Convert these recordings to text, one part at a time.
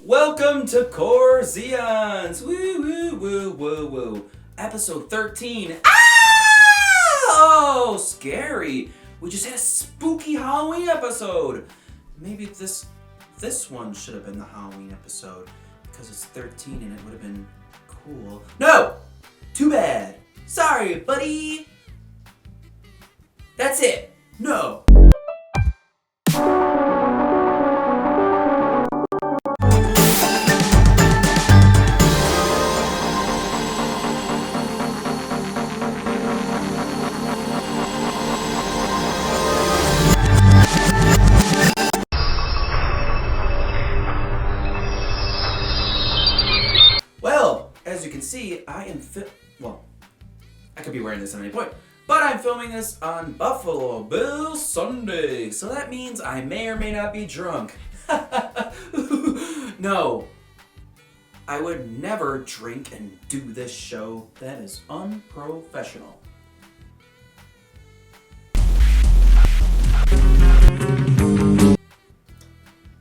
Welcome to Corzeons! Woo woo woo woo woo. Episode 13. Oh, scary. We just had a spooky Halloween episode. Maybe this one should have been the Halloween episode because it's 13 and it would have been cool. No! Too bad. Sorry, buddy. That's it. No. As you can see, I could be wearing this at any point, but I'm filming this on Buffalo Bill Sunday, so that means I may or may not be drunk. No, I would never drink and do this show. That is unprofessional.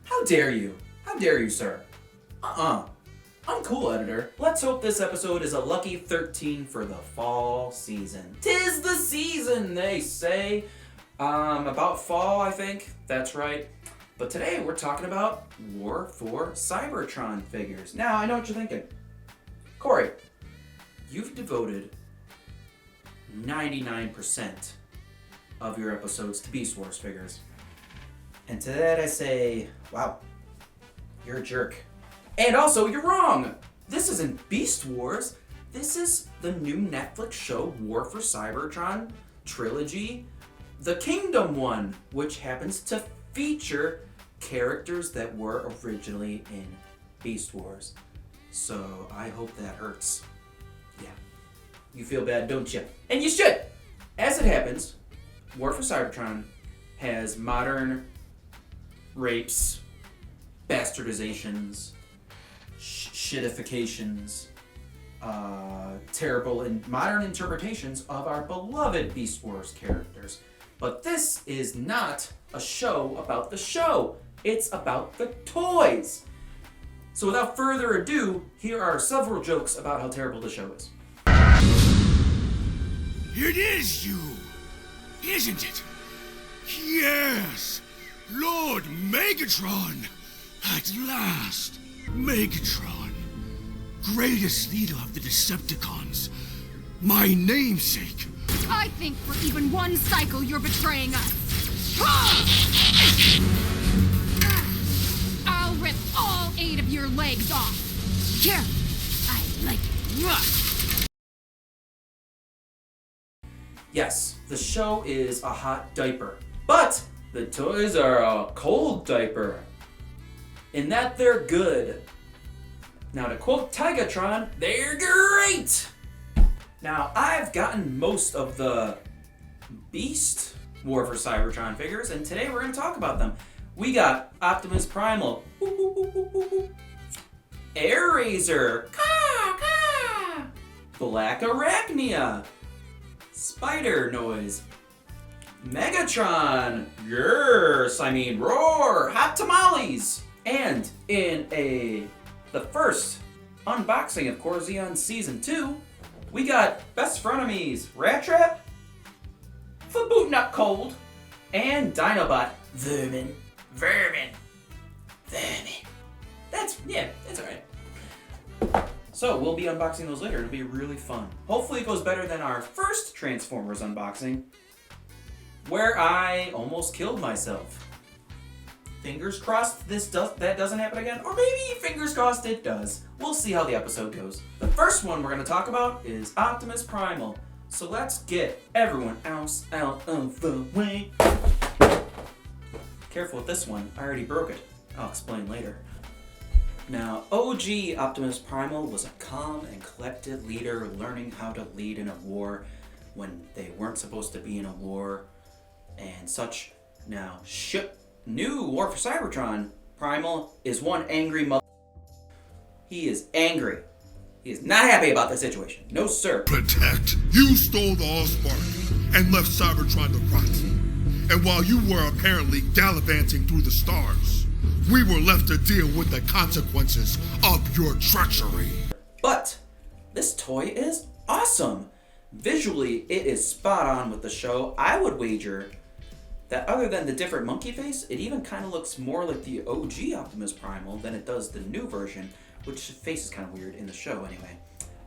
How dare you? How dare you, sir? I'm cool, editor. Let's hope this episode is a lucky 13 for the fall season. 'Tis the season, they say. About fall, I think. That's right. But today we're talking about War for Cybertron figures. Now, I know what you're thinking. Corey, you've devoted 99% of your episodes to Beast Wars figures. And to that I say, wow, you're a jerk. And also, you're wrong! This isn't Beast Wars. This is the new Netflix show, War for Cybertron Trilogy, the Kingdom one, which happens to feature characters that were originally in Beast Wars. So, I hope that hurts. Yeah. You feel bad, don't you? And you should! As it happens, War for Cybertron has modern rapes, bastardizations, shitifications, terrible and modern interpretations of our beloved Beast Wars characters. But this is not a show about the show. It's about the toys. So without further ado, here are several jokes about how terrible the show is. It is you, isn't it? Yes, Lord Megatron, at last. Megatron, greatest leader of the Decepticons, my namesake. I think for even one cycle you're betraying us. I'll rip all 8 of your legs off. Here, I like it rough. Yes, the show is a hot diaper, but the toys are a cold diaper. In that they're good. Now to quote Megatron, they're great! Now I've gotten most of the Beast War for Cybertron figures, and today we're going to talk about them. We got Optimus Primal, Airrazor, Black Arachnia, Spider Noise, Megatron, roar, Hot Tamales. And in the first unboxing of Corzeons Season 2, we got best frenemies, Rattrap, Foot Boot Not Cold, and Dinobot, Vermin. That's alright. So we'll be unboxing those later. It'll be really fun. Hopefully it goes better than our first Transformers unboxing, where I almost killed myself. Fingers crossed that doesn't happen again, or maybe fingers crossed it does. We'll see how the episode goes. The first one we're going to talk about is Optimus Primal. So let's get everyone else out of the way. Careful with this one, I already broke it. I'll explain later. Now, OG Optimus Primal was a calm and collected leader learning how to lead in a war when they weren't supposed to be in a war and such. Now, new War for Cybertron, Primal is one angry mother. He is angry. He is not happy about the situation. No, sir. Protect. You stole the Allspark and left Cybertron to rot. And while you were apparently gallivanting through the stars, we were left to deal with the consequences of your treachery. But this toy is awesome. Visually, it is spot on with the show. I would wager that other than the different monkey face, it even kind of looks more like the OG Optimus Primal than it does the new version, which face is kind of weird in the show anyway.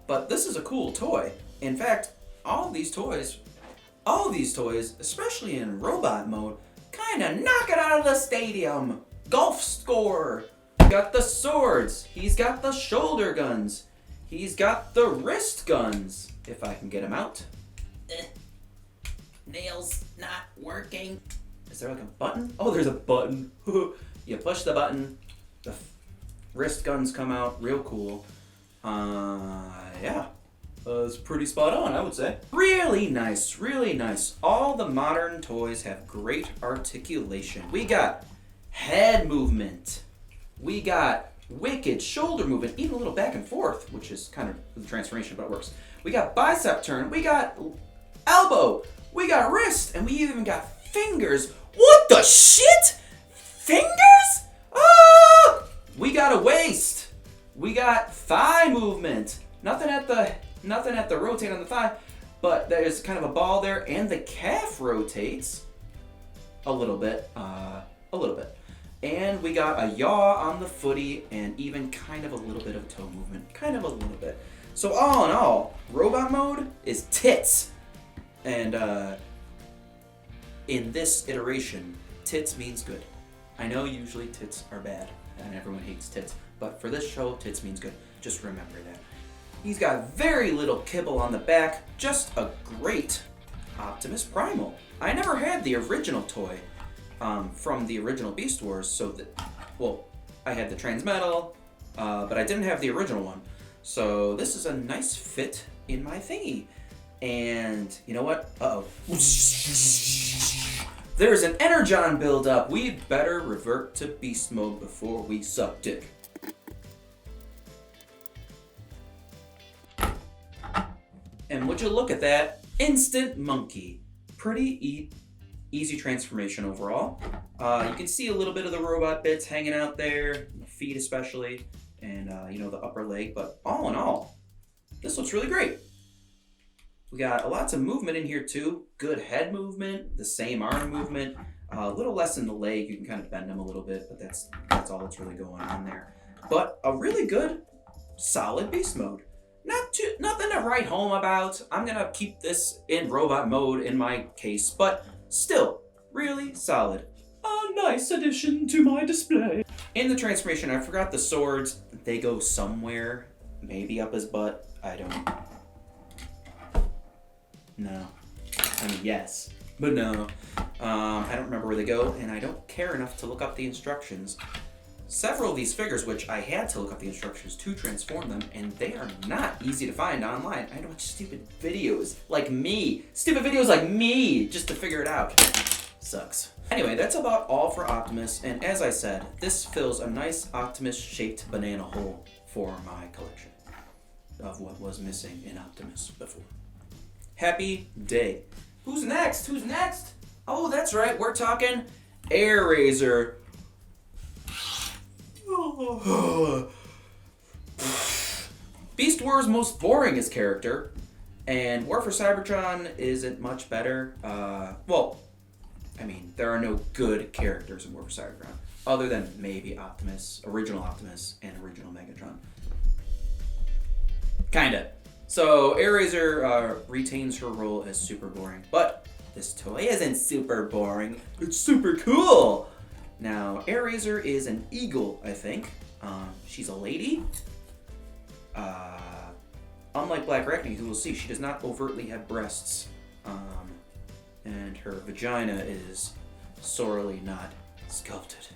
But this is a cool toy. In fact, all of these toys, especially in robot mode, kind of knock it out of the stadium. Golf score. Got the swords. He's got the shoulder guns. He's got the wrist guns. If I can get him out. Nails not working. Is there like a button? Oh, there's a button. You push the button. The wrist guns come out. Real cool. Yeah. It's pretty spot on, I would say. Really nice, really nice. All the modern toys have great articulation. We got head movement. We got wicked shoulder movement, even a little back and forth, which is kind of the transformation, but it works. We got bicep turn. We got elbow. We got wrist, and we even got fingers. What the shit? Fingers? Ah! We got a waist. We got thigh movement. Nothing at the rotate on the thigh, but there's kind of a ball there, and the calf rotates a little bit. And we got a yaw on the footy, and even kind of a little bit of toe movement. Kind of a little bit. So all in all, robot mode is tits. And in this iteration, tits means good. I know usually tits are bad, and everyone hates tits. But for this show, tits means good. Just remember that. He's got very little kibble on the back. Just a great Optimus Primal. I never had the original toy. From the original Beast Wars, I had the Transmetal, but I didn't have the original one. So this is a nice fit in my thingy. And you know what? Uh-oh. There's an Energon buildup. We'd better revert to Beast Mode before we suck dick. And would you look at that? Instant Monkey. Pretty easy transformation overall. You can see a little bit of the robot bits hanging out there, the feet especially, and the upper leg, but all in all, this looks really great. We got lots of movement in here too. Good head movement, the same arm movement, a little less in the leg. You can kind of bend them a little bit, but that's all that's really going on there. But a really good, solid beast mode. Nothing to write home about. I'm gonna keep this in robot mode in my case, but still, really solid. A nice addition to my display. In the transformation, I forgot the swords. They go somewhere, maybe up his butt. I don't. No. I mean, yes, but no. I don't remember where they go, and I don't care enough to look up the instructions. Several of these figures, which I had to look up the instructions to transform them, and they are not easy to find online. I had to watch stupid videos like me, just to figure it out. Sucks. Anyway, that's about all for Optimus, and as I said, this fills a nice Optimus-shaped banana hole for my collection of what was missing in Optimus before. Happy day. Who's next? Oh, that's right, we're talking Airrazor. Beast War's most boringest character, and War for Cybertron isn't much better. There are no good characters in War for Cybertron, other than maybe Optimus, original Optimus, and original Megatron. Kinda. So Airrazor retains her role as super boring, but this toy isn't super boring. It's super cool. Now, Airrazor is an eagle, I think. She's a lady. Unlike Black Arachnia, who we'll see, she does not overtly have breasts. And her vagina is sorely not sculpted.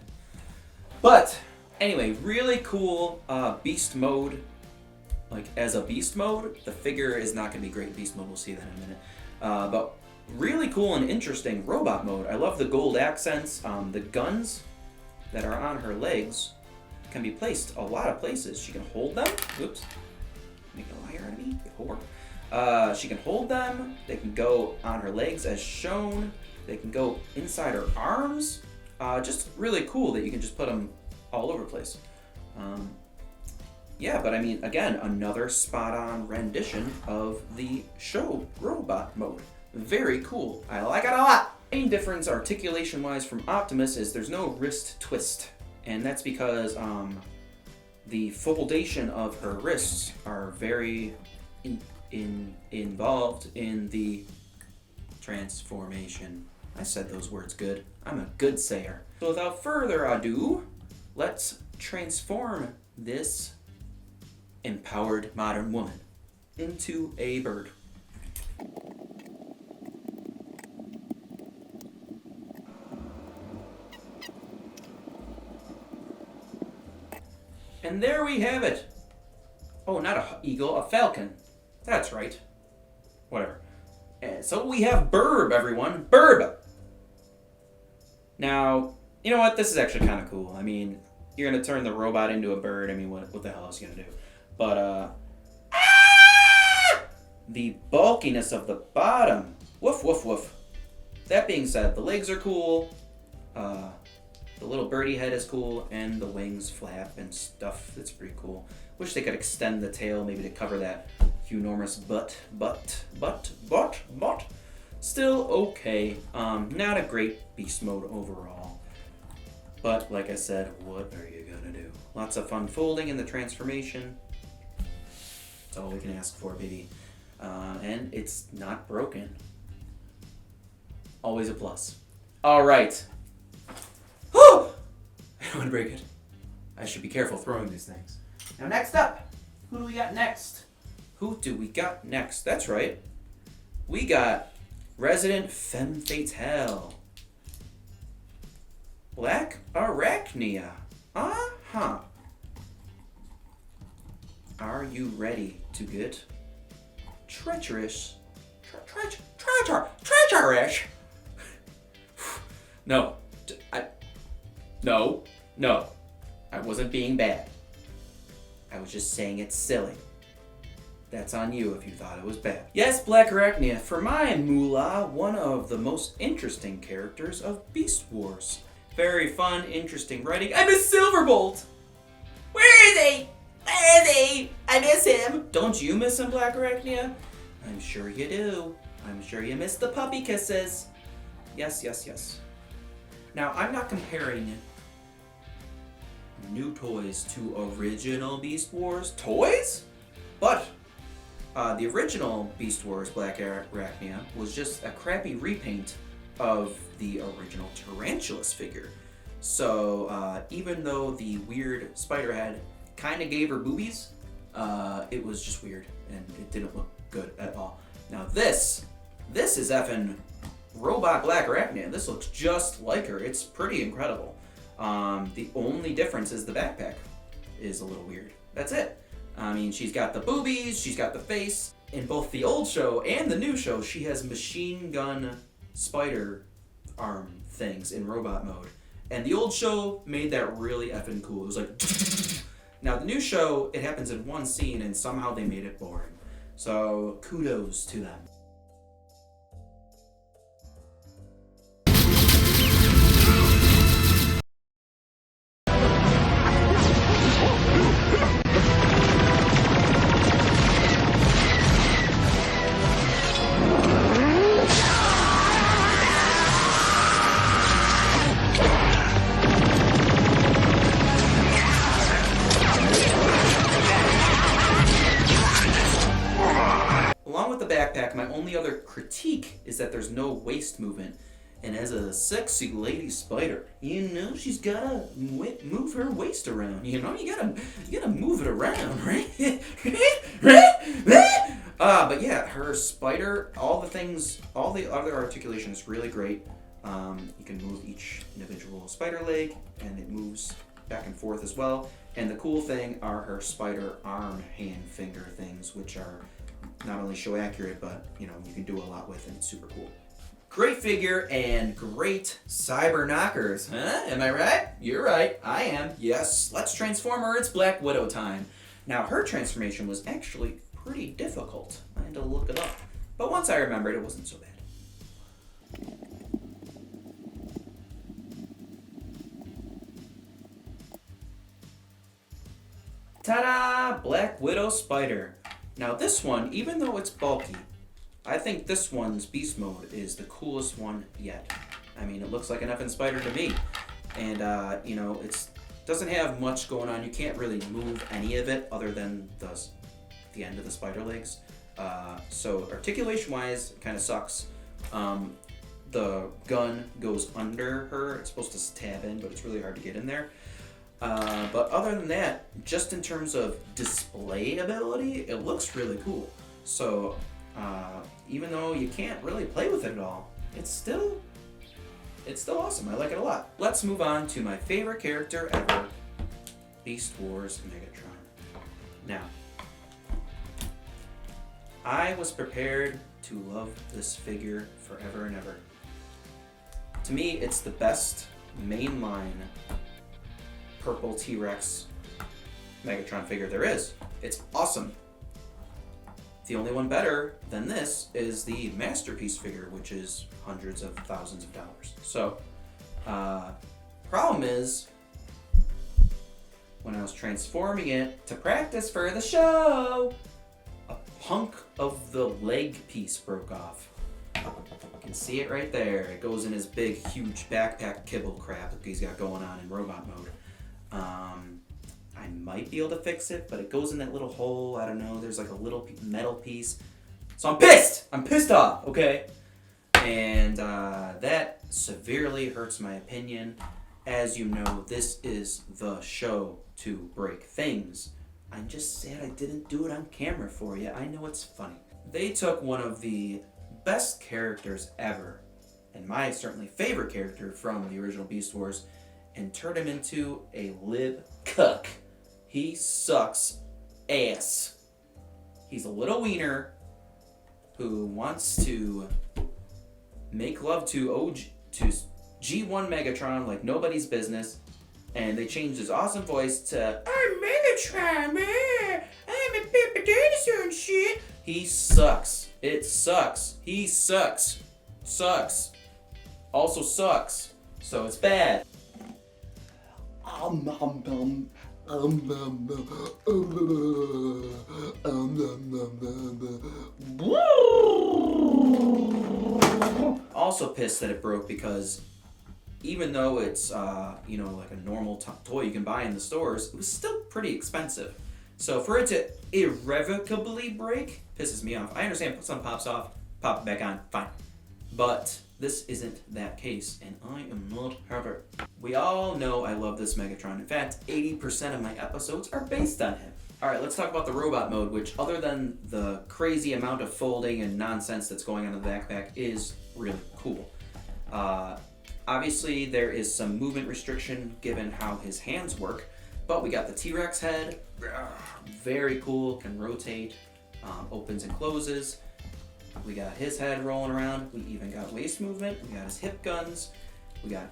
But, anyway, really cool beast mode. Like, as a beast mode, the figure is not going to be great in beast mode. We'll see that in a minute. But really cool and interesting robot mode. I love the gold accents. The guns that are on her legs can be placed a lot of places. She can hold them. Oops. Make a liar out of me. Whore. She can hold them. They can go on her legs as shown. They can go inside her arms. Just really cool that you can just put them all over the place. Yeah, but I mean, again, another spot-on rendition of the show robot mode. Very cool. I like it a lot. Main difference articulation-wise from Optimus is there's no wrist twist, and that's because the foldation of her wrists are very involved in the transformation. I said those words good. I'm a good sayer. So without further ado, let's transform this empowered modern woman into a bird. And there we have it. Oh, not an eagle, a falcon. That's right. Whatever. And so we have Burb, everyone. Burb! Now, you know what? This is actually kind of cool. I mean, you're going to turn the robot into a bird. I mean, what the hell is he going to do? But, the bulkiness of the bottom. Woof, woof, woof. That being said, the legs are cool. The little birdie head is cool, and the wings flap and stuff. That's pretty cool. Wish they could extend the tail maybe to cover that enormous butt. Still okay. Not a great beast mode overall. But like I said, what are you gonna do? Lots of fun folding in the transformation. That's all we can ask for, baby. And it's not broken. Always a plus. All right. I don't want to break it. I should be careful throwing these things. Now next up, who do we got next? That's right. We got Resident Femme Fatale. Black Arachnia. Uh-huh. Are you ready to get treacherous? Treacherous? No. No. I wasn't being bad. I was just saying it's silly. That's on you if you thought it was bad. Yes, Black Arachnia, for my moolah, one of the most interesting characters of Beast Wars. Very fun, interesting writing. I miss Silverbolt! Where is he? I miss him! Don't you miss him, Black Arachnia? I'm sure you do. I'm sure you miss the puppy kisses. Yes. Now, I'm not comparing new toys to original Beast Wars toys, but the original Beast Wars Black Arachnia was just a crappy repaint of the original Tarantulas figure. So even though the weird spider head kind of gave her boobies, it was just weird and it didn't look good at all. Now this is effing Robot Black Arachnia. This looks just like her. It's pretty incredible. The only difference is the backpack is a little weird. That's it. I mean, she's got the boobies, she's got the face. In both the old show and the new show, she has machine gun spider arm things in robot mode. And the old show made that really effing cool. It was like... Now, the new show, it happens in one scene, and somehow they made it boring. So, kudos to them. My only other critique is that there's no waist movement. And as a sexy lady spider, you know, she's gotta move her waist around. You know, you gotta move it around, right? But yeah, her spider, all the other articulation is really great. You can move each individual spider leg, and it moves back and forth as well. And the cool thing are her spider arm, hand, finger things, which are not only show accurate, but you know, you can do a lot with, and it's super cool. Great figure and great cyber knockers, huh? Am I right? You're right, I am. Yes, let's transform her. It's Black Widow time. Now, her transformation was actually pretty difficult. I had to look it up, but once I remembered, it wasn't so bad. Ta-da! Black Widow Spider. Now this one, even though it's bulky, I think this one's beast mode is the coolest one yet. I mean, it looks like an effing spider to me. And, you know, it doesn't have much going on. You can't really move any of it other than the end of the spider legs. So articulation-wise, it kind of sucks. The gun goes under her. It's supposed to stab in, but it's really hard to get in there. But other than that, just in terms of display ability, it looks really cool. So even though you can't really play with it at all, it's still awesome. I like it a lot. Let's move on to my favorite character ever, Beast Wars Megatron. Now, I was prepared to love this figure forever and ever. To me, it's the best mainline purple T-Rex Megatron figure there is. It's awesome. The only one better than this is the Masterpiece figure, which is hundreds of thousands of dollars. So, problem is, when I was transforming it to practice for the show, a hunk of the leg piece broke off. You can see it right there. It goes in his big, huge backpack kibble crap that he's got going on in robot mode. I might be able to fix it, but it goes in that little hole. I don't know. There's like a little metal piece. So I'm pissed! I'm pissed off, okay? And that severely hurts my opinion. As you know, this is the show to break things. I'm just sad I didn't do it on camera for you. I know it's funny. They took one of the best characters ever, and my certainly favorite character from the original Beast Wars, and turned him into a lib cuck. He sucks ass. He's a little wiener who wants to make love to G1 Megatron like nobody's business, and they changed his awesome voice to I'm Megatron, man. I'm a paper dinosaur and shit. He sucks. It sucks. He sucks. Sucks. Also sucks. So it's bad. Also pissed that it broke because even though it's you know, like a normal toy you can buy in the stores, it was still pretty expensive. So for it to irrevocably break pisses me off. I understand some pops off, pop it back on, fine. But this isn't that case, and I am not having. We all know I love this Megatron. In fact, 80% of my episodes are based on him. Alright, let's talk about the robot mode, which other than the crazy amount of folding and nonsense that's going on in the backpack is really cool. Obviously, there is some movement restriction given how his hands work, but we got the T-Rex head, very cool, can rotate, opens and closes. We got his head rolling around. We even got waist movement. We got his hip guns. We got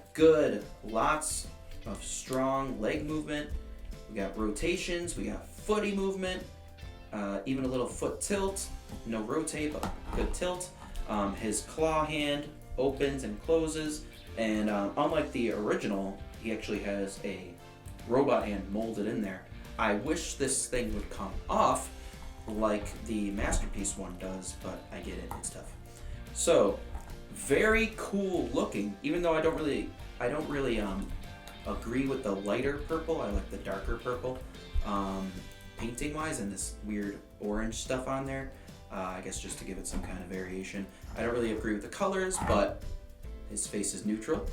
lots of strong leg movement. We got rotations. We got footy movement. Even a little foot tilt. No rotate, but good tilt. His claw hand opens and closes. And unlike the original, he actually has a robot hand molded in there. I wish this thing would come off like the Masterpiece one does, but I get it, it's tough. So, very cool looking, even though I don't really agree with the lighter purple. I like the darker purple, painting wise, and this weird orange stuff on there, I guess just to give it some kind of variation. I don't really agree with the colors, but his face is neutral,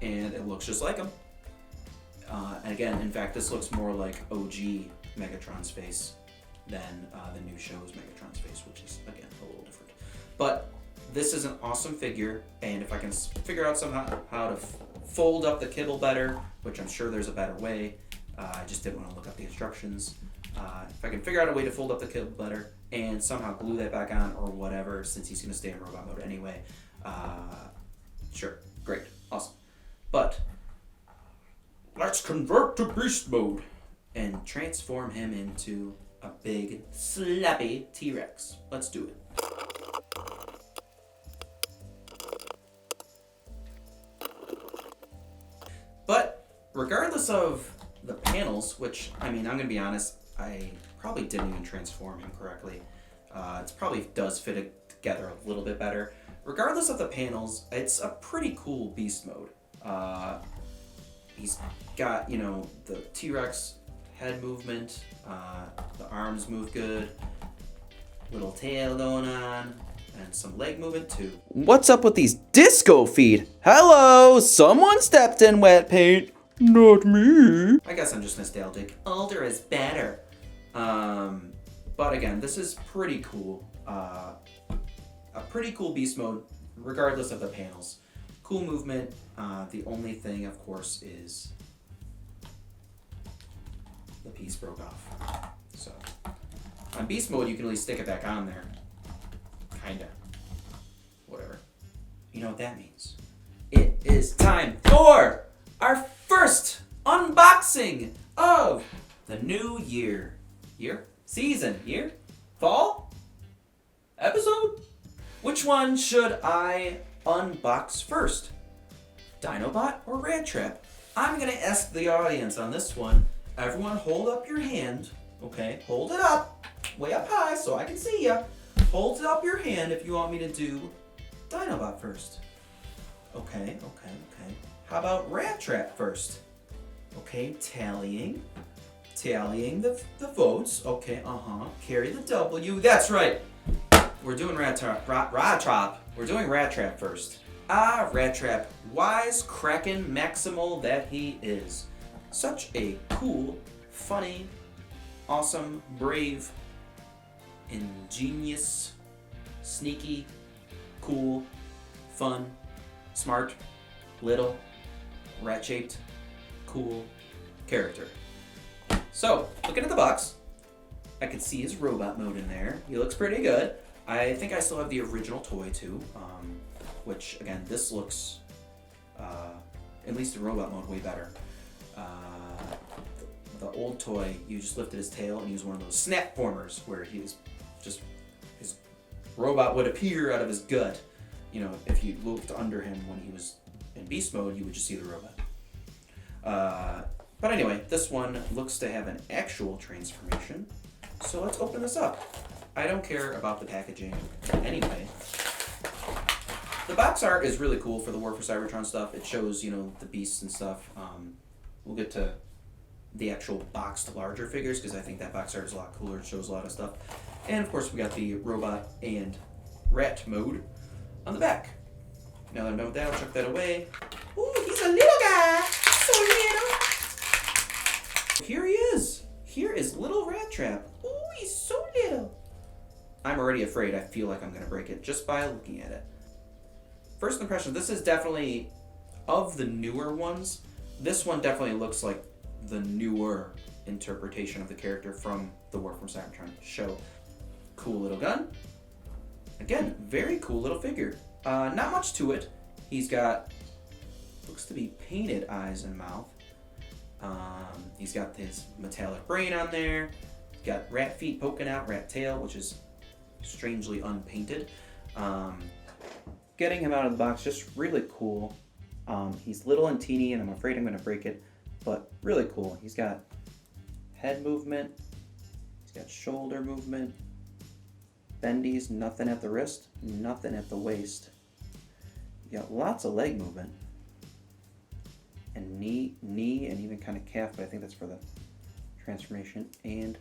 and it looks just like him. And again, in fact, this looks more like OG Megatron's face than the new show's Megatron's face, which is, again, a little different. But this is an awesome figure, and if I can figure out somehow how to fold up the kibble better, which I'm sure there's a better way, I just didn't want to look up the instructions. If I can figure out a way to fold up the kibble better and somehow glue that back on or whatever, since he's going to stay in robot mode anyway, sure, great, awesome. But let's convert to beast mode and transform him into a big, slappy T-Rex. Let's do it. But regardless of the panels, which, I mean, I'm going to be honest, I probably didn't even transform him correctly. It probably does fit together a little bit better. Regardless of the panels, it's a pretty cool beast mode. He's got, you know, the T-Rex head movement, the arms move good, little tail going on, and some leg movement too. What's up with these disco feet? Hello, someone stepped in wet paint. Not me. I guess I'm just nostalgic. Older is better. But again, this is pretty cool. A pretty cool beast mode, regardless of the panels. Cool movement. The only thing, of course, is the piece broke off. So, on beast mode, you can at least stick it back on there. Kinda. Whatever. You know what that means. It is time for our first unboxing of the new year. Year? Season? Year? Fall? Episode? Which one should I unbox first? Dinobot or Rattrap? I'm gonna ask the audience on this one. Everyone hold up your hand, okay? Hold it up, way up high so I can see ya. Hold up your hand if you want me to do Dinobot first. Okay. How about Rattrap first? Okay, tallying the votes. Okay, carry the W. That's right. We're doing Rattrap. We're doing Rattrap first. Rattrap, wise Kraken Maximal that he is. Such a cool, funny, awesome, brave, ingenious, sneaky, cool, fun, smart, little, rat-shaped, cool character. So, looking at the box, I can see his robot mode in there. He looks pretty good. I think I still have the original toy too, which again, this looks, at least in robot mode, way better. The old toy, you just lifted his tail and he was one of those snap formers where his robot would appear out of his gut. You know, if you looked under him when he was in beast mode, you would just see the robot. But anyway, this one looks to have an actual transformation. So let's open this up. I don't care about the packaging anyway. The box art is really cool for the War for Cybertron stuff. It shows, you know, the beasts and stuff. We'll get to the actual boxed larger figures because I think that box art is a lot cooler. It shows a lot of stuff. And of course we got the robot and rat mode on the back. Now that I'm done with that, I'll chuck that away. Ooh, he's a little guy! So little! Here he is! Here is little Rattrap. Ooh, he's so little! I'm already afraid. I feel like I'm going to break it just by looking at it. First impression, this is definitely, of the newer ones, this one definitely looks like the newer interpretation of the character from the War from Cybertron show. Cool little gun. Again, very cool little figure. Not much to it. He's got, looks to be painted eyes and mouth. He's got his metallic brain on there. He's got rat feet poking out, rat tail, which is strangely unpainted. Getting him out of the box, just really cool. He's little and teeny, and I'm afraid I'm going to break it, but really cool. He's got head movement. He's got shoulder movement. Bendies, nothing at the wrist, nothing at the waist. You got lots of leg movement. And knee, and even kind of calf, but I think that's for the transformation, and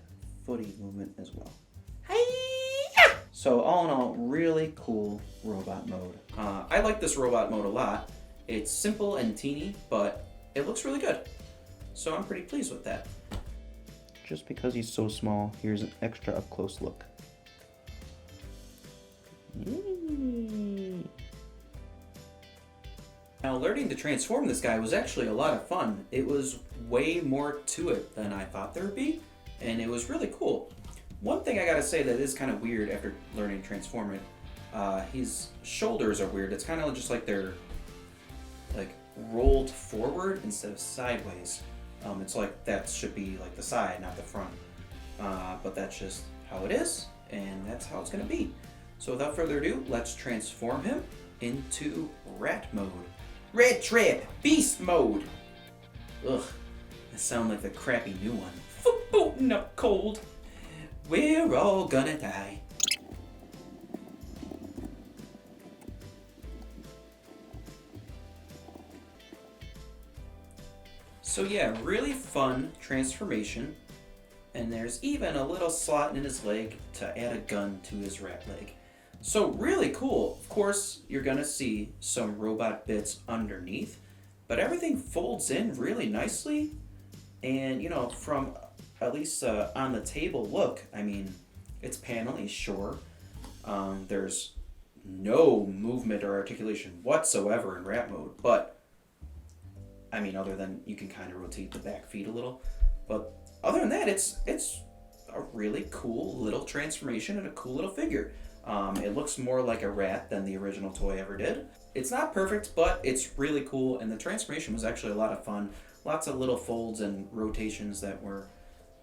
footy movement as well. Hi-ya! So all in all, really cool robot mode. I like this robot mode a lot. It's simple and teeny, but it looks really good. So I'm pretty pleased with that. Just because he's so small, here's an extra up close look. Now, learning to transform this guy was actually a lot of fun. It was way more to it than I thought there would be, and it was really cool. One thing I gotta say that is kind of weird after learning to transform it, his shoulders are weird. It's kind of just like they're like rolled forward instead of sideways. It's like that should be like the side, not the front. But that's just how it is, and that's how it's gonna be. So without further ado, let's transform him into rat mode. Rattrap Beast Mode! Ugh. I sound like the crappy new one. Footboating up cold. We're all gonna die. So yeah, really fun transformation. And there's even a little slot in his leg to add a gun to his rat leg. So really cool. Of course, you're gonna see some robot bits underneath, but everything folds in really nicely. And you know, from at least on the table look, I mean, it's panelly, sure. There's no movement or articulation whatsoever in rat mode, but I mean, other than you can kind of rotate the back feet a little. But other than that, it's a really cool little transformation and a cool little figure. It looks more like a rat than the original toy ever did. It's not perfect, but it's really cool, and the transformation was actually a lot of fun. Lots of little folds and rotations that were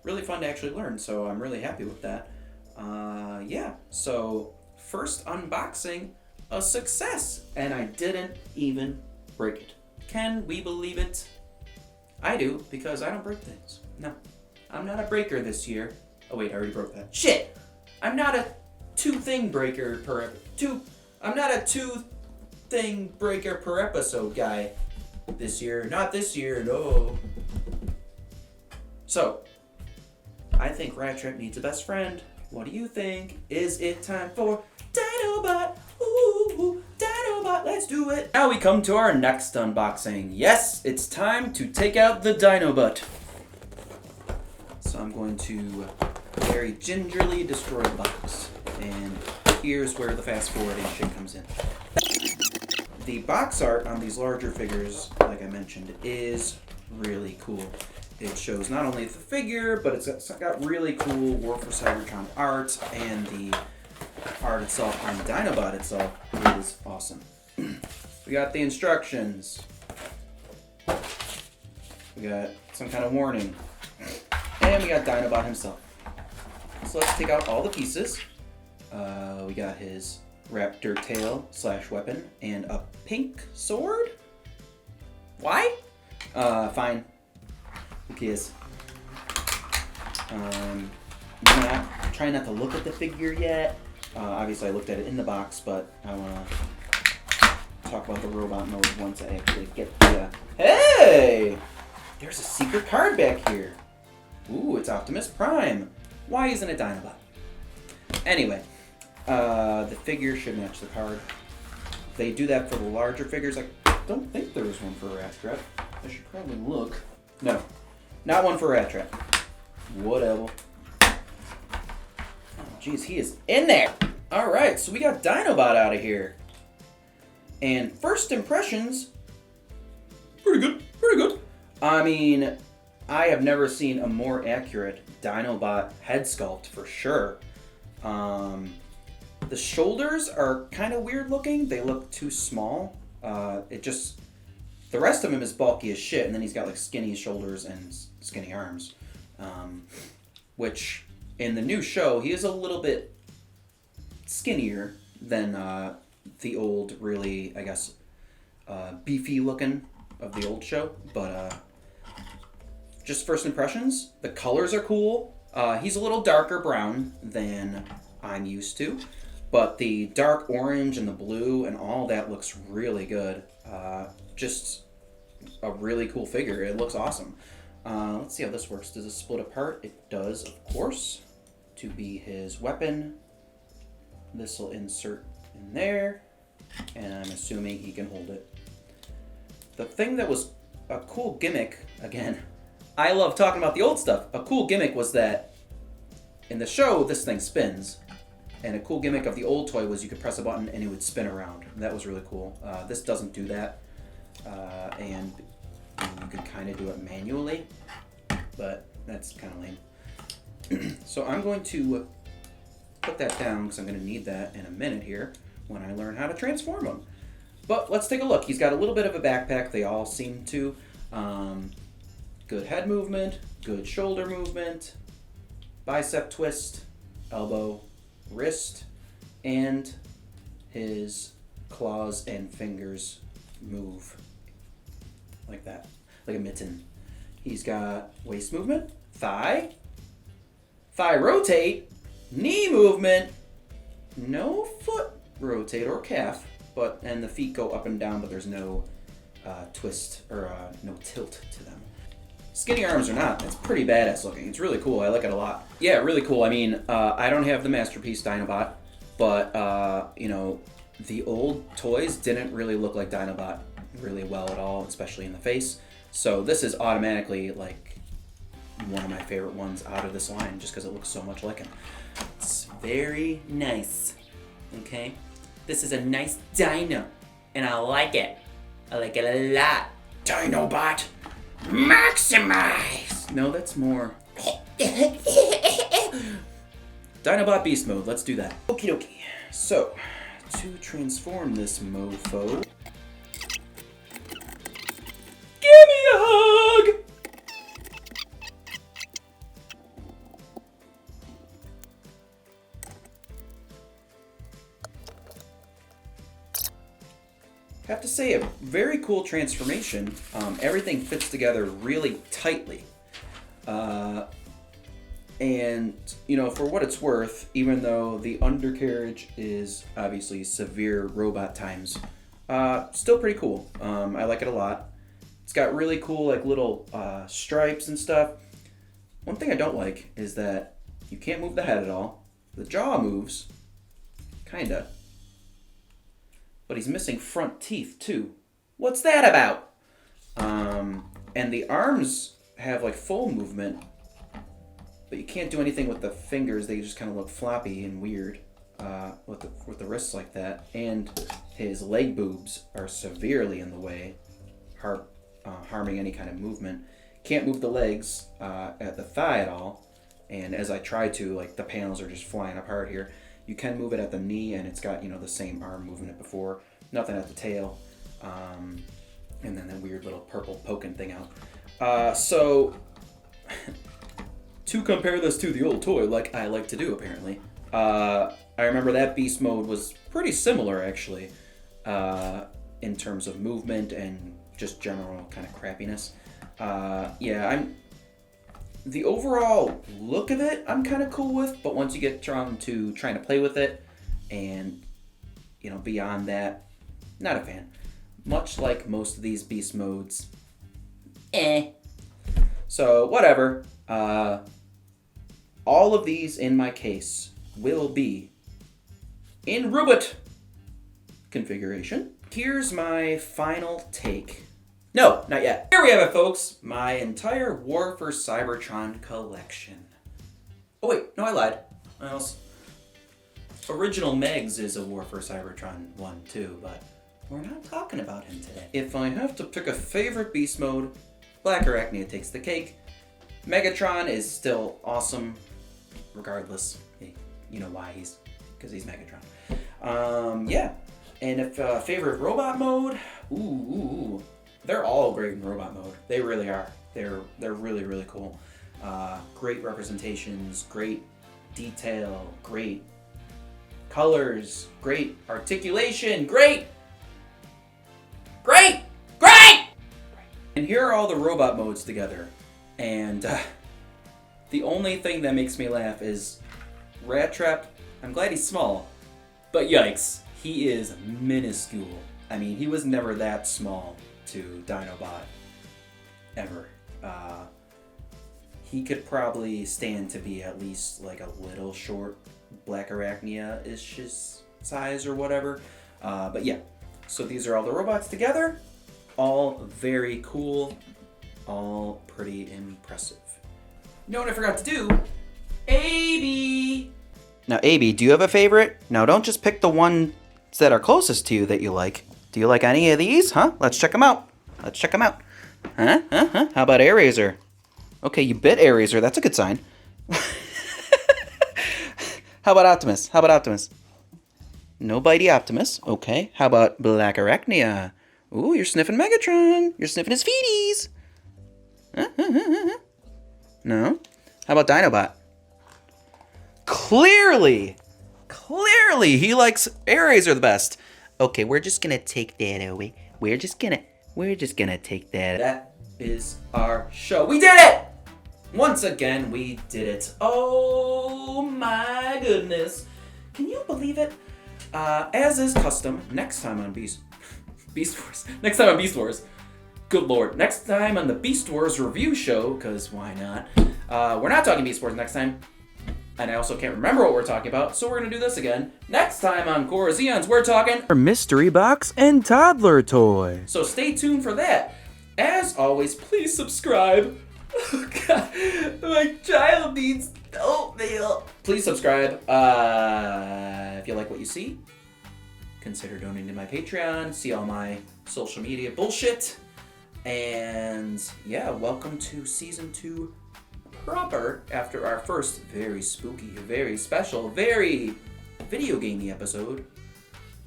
really fun to actually learn, so I'm really happy with that. Yeah, so first unboxing, a success, and I didn't even break it. Can we believe it? I do, because I don't break things. No, I'm not a breaker this year. Oh wait, I already broke that. Shit! I'm not a two-thing breaker per episode guy this year. Not this year, no. So, I think Rattrap needs a best friend. What do you think? Is it time for Dinobot? Ooh, Dinobot, let's do it. Now we come to our next unboxing. Yes, it's time to take out the Dinobot. So I'm going to very gingerly destroy the box. And here's where the fast forwarding shit comes in. The box art on these larger figures, like I mentioned, is really cool. It shows not only the figure, but it's got really cool War for Cybertron art, and the art itself on Dinobot itself is awesome. We got the instructions. We got some kind of warning. And we got Dinobot himself. So let's take out all the pieces. We got his raptor tail / weapon and a pink sword? Why? Fine. Who cares? Trying not to look at the figure yet. Obviously I looked at it in the box, but I want to talk about the robot mode once I actually get the... Hey! There's a secret card back here. Ooh, it's Optimus Prime. Why isn't it Dinobot? Anyway, the figure should match the card. They do that for the larger figures. I don't think there was one for Rattrap. I should probably look. No, not one for Rattrap. Whatever. Oh, jeez, he is in there. All right, so we got Dinobot out of here. And first impressions, pretty good, pretty good. I mean, I have never seen a more accurate Dinobot head sculpt for sure. The shoulders are kind of weird looking. They look too small. The rest of him is bulky as shit, and then he's got like skinny shoulders and skinny arms. Which, in the new show, he is a little bit skinnier than the old, really, I guess, beefy looking of the old show. But just first impressions, the colors are cool. He's a little darker brown than I'm used to, but the dark orange and the blue and all that looks really good. Just a really cool figure. It looks awesome. Let's see how this works. Does it split apart? It does, of course. To be his weapon, this will insert in there, and I'm assuming he can hold it. The thing that was a cool gimmick, again, I love talking about the old stuff. A cool gimmick was that in the show, this thing spins. And a cool gimmick of the old toy was you could press a button and it would spin around. That was really cool. This doesn't do that. And you can kind of do it manually, but that's kind of lame. So I'm going to put that down because I'm going to need that in a minute here when I learn how to transform him. But let's take a look. He's got a little bit of a backpack. They all seem to. Good head movement, good shoulder movement, bicep twist, elbow, wrist, and his claws and fingers move like that, like a mitten. He's got waist movement, thigh rotate, knee movement, no foot rotate or calf, and the feet go up and down, but there's no twist or no tilt to them. Skinny arms or not, that's pretty badass looking. It's really cool. I like it a lot. Yeah, really cool. I mean, I don't have the Masterpiece Dinobot, but you know, the old toys didn't really look like Dinobot really well at all, especially in the face. So this is automatically like one of my favorite ones out of this line, just because it looks so much like him. It's very nice. Okay, this is a nice dino, and I like it. I like it a lot. Dinobot, maximize. No, that's more. Dinobot Beast Mode. Let's do that. Okie dokie. So, to transform this mofo, give me a hug. Have to say, a very cool transformation. Everything fits together really tightly. And, you know, for what it's worth, even though the undercarriage is obviously severe robot times, still pretty cool. I like it a lot. It's got really cool, like, little stripes and stuff. One thing I don't like is that you can't move the head at all. The jaw moves, kinda. But he's missing front teeth, too. What's that about? And the arms have, like, full movement, but you can't do anything with the fingers. They just kind of look floppy and weird with the wrists like that. And his leg boobs are severely in the way, harming any kind of movement. Can't move the legs at the thigh at all. And as I try to, like, the panels are just flying apart here. You can move it at the knee, and it's got, you know, the same arm moving it before. Nothing at the tail. And then that weird little purple poking thing out. So, to compare this to the old toy, like I like to do apparently, I remember that Beast Mode was pretty similar, actually, in terms of movement and just general kind of crappiness. The overall look of it, I'm kind of cool with, but once you get trying to play with it, and, you know, beyond that, not a fan. Much like most of these Beast Modes, So, whatever. All of these in my case will be in robot configuration. Here's my final take. No, not yet. Here we have it, folks. My entire War for Cybertron collection. Oh wait, no, I lied. Original Megs is a War for Cybertron one too, but we're not talking about him today. If I have to pick a favorite Beast Mode, Black Arachnia takes the cake. Megatron is still awesome, regardless. You know why? Because he's Megatron. Yeah. And if favorite robot mode, they're all great in robot mode. They really are. They're really, really cool. Great representations, great detail, great colors, great articulation, great. And here are all the robot modes together. And the only thing that makes me laugh is Rattrap. I'm glad he's small, but yikes, he is minuscule. I mean, he was never that small to Dinobot, ever. He could probably stand to be at least like a little short Black Arachnia-ish his size or whatever. But yeah, so these are all the robots together. All very cool, all pretty impressive. You know what I forgot to do? AB! Now, AB, do you have a favorite? Now, don't just pick the ones that are closest to you that you like. Do you like any of these? Huh? Let's check them out. Huh? How about Airrazor? Okay, you bit Airrazor. That's a good sign. How about Optimus? No bitey Optimus. Okay. How about Black Arachnia? Ooh, you're sniffing Megatron. You're sniffing his feeties. No? How about Dinobot? Clearly, he likes Airrazor the best. Okay, we're just gonna take that away. We're just gonna take that. That is our show. We did it! Once again, we did it. Oh my goodness. Can you believe it? As is custom, next time on Beast Wars. Next time on Beast Wars. Good lord. Next time on the Beast Wars review show, because why not? We're not talking Beast Wars next time. And I also can't remember what we're talking about, so we're going to do this again. Next time on Corzeons, we're talking Mystery box and toddler toy. So stay tuned for that. As always, please subscribe. Oh god, my child needs oatmeal. Please subscribe. If you like what you see, consider donating to my Patreon. See all my social media bullshit. And yeah, welcome to season 2 proper after our first very spooky, very special, very video gamey episode.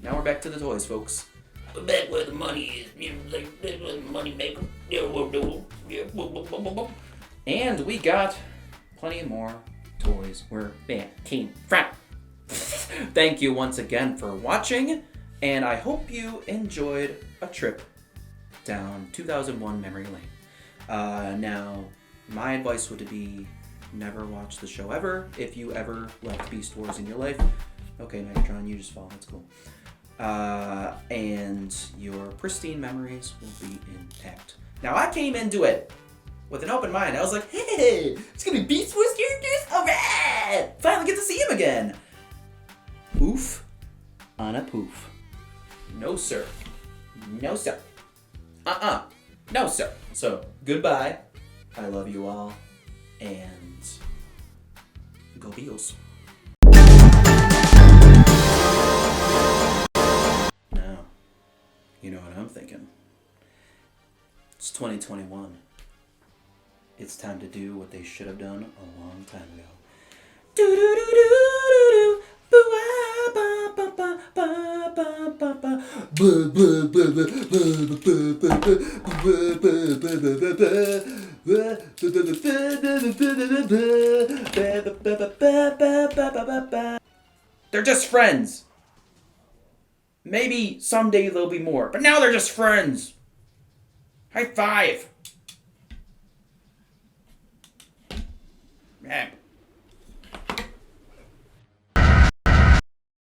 Now we're back to the toys, folks. We're back where the money is. Like, where the money maker. And we got plenty more toys where that came from. Thank you once again for watching, and I hope you enjoyed a trip down 2001 memory lane. Now, my advice would be never watch the show ever if you ever left Beast Wars in your life. Okay, Megatron, you just fall. That's cool. And your pristine memories will be intact. Now, I came into it with an open mind. I was like, hey, it's gonna be Beast Wars characters? Alright! Finally get to see him again. Oof on a poof. No, sir. No, sir. No, sir. So, goodbye. I love you all. And go Beals. Now, you know what I'm thinking. It's 2021. It's time to do what they should have done a long time ago. Do-do-do-do-do-do. They're just friends. Maybe someday there'll be more, but now they're just friends. High five. Man.